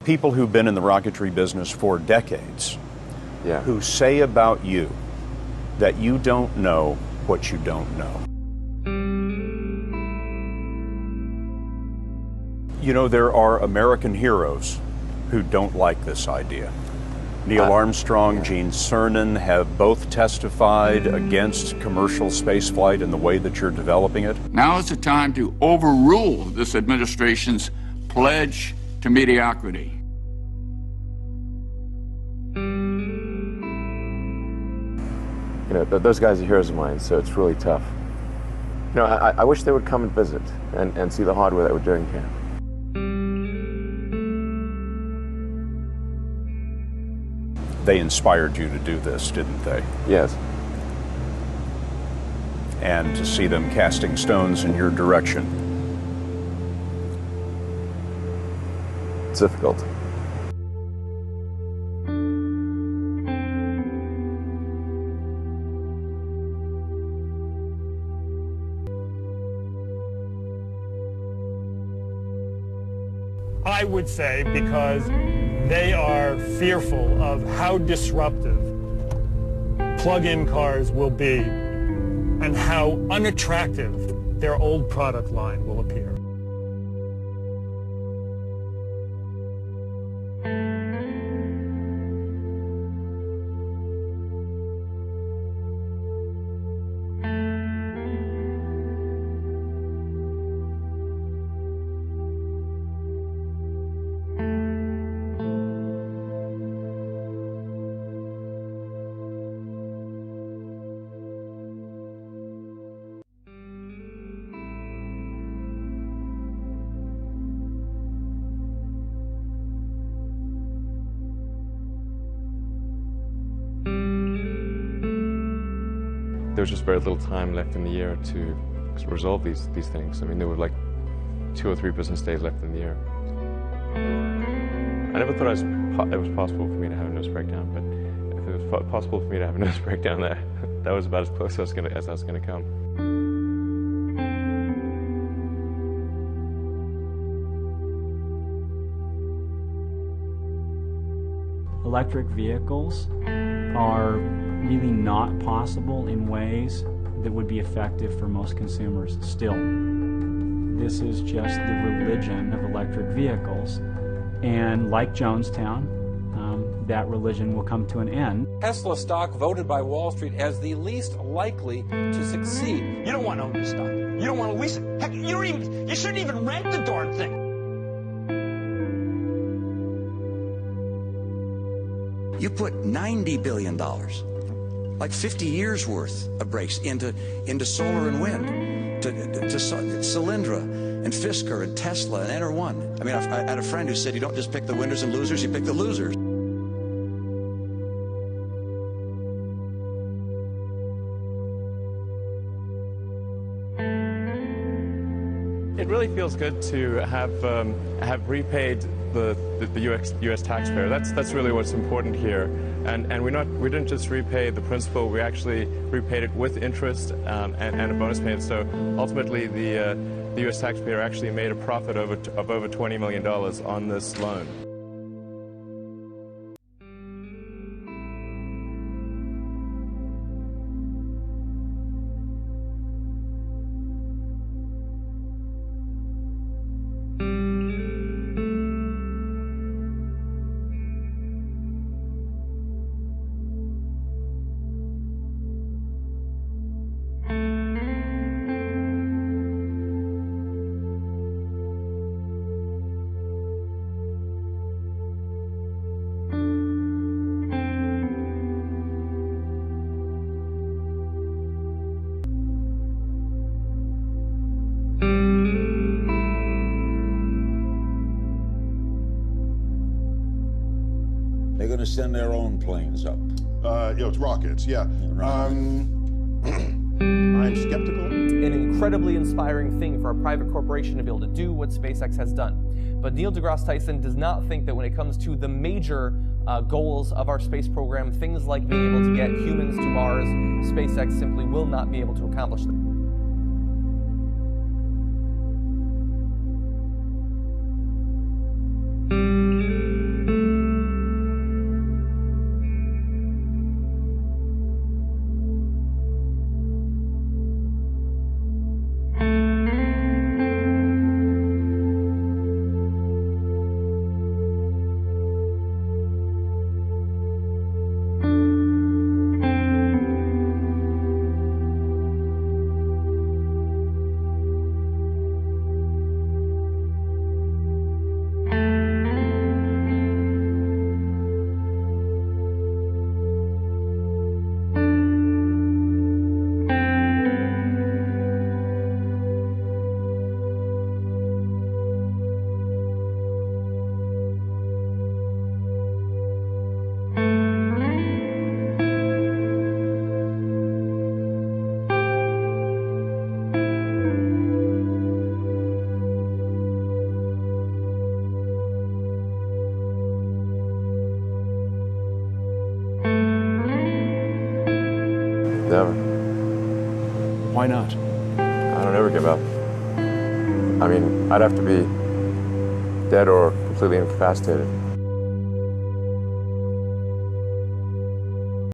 people who've been in the rocketry business for decades, who say about you that you don't know what you don't know. You know, there are American heroes who don't like this idea. Neil Armstrong, Gene Cernan have both testified against commercial spaceflight in the way that you're developing it. Now is the time to overrule this administration's pledge to mediocrity. You know, those guys are heroes of mine, so it's really tough. You know, I wish they would come and visit and see the hardware that we're doing here. They inspired you to do this, didn't they? Yes. And to see them casting stones in your direction. It's difficult. I would say because they are fearful of how disruptive plug-in cars will be and how unattractive their old product line will appear. There was just very little time left in the year to resolve these things. I mean, there were like 2 or 3 business days left in the year. I never thought it was possible for me to have a nose breakdown, but if it was possible for me to have a nose breakdown there, that was about as close as I was going to come. Electric vehicles are really not possible in ways that would be effective for most consumers still. This is just the religion of electric vehicles, and like Jonestown, that religion will come to an end. Tesla stock voted by Wall Street as the least likely to succeed. You don't want to own this stock. You don't want to lease it. Heck, you shouldn't even rent the darn thing. You put $90 billion, like 50 years worth of brakes into solar and wind, to Solyndra and Fisker and Tesla and Enter1. I mean, I had a friend who said you don't just pick the winners and losers, you pick the losers. It really feels good to have repaid the U.S. taxpayer. That's really what's important here. And we didn't just repay the principal. We actually repaid it with interest and a bonus payment. So ultimately, the U.S. taxpayer actually made a profit of over $20 million on this loan. They're going to send their own planes up. It's rockets, yeah. I'm skeptical. An incredibly inspiring thing for a private corporation to be able to do what SpaceX has done. But Neil deGrasse Tyson does not think that when it comes to the major goals of our space program, things like being able to get humans to Mars, SpaceX simply will not be able to accomplish them. Never. Why not? I don't ever give up. I mean, I'd have to be dead or completely incapacitated.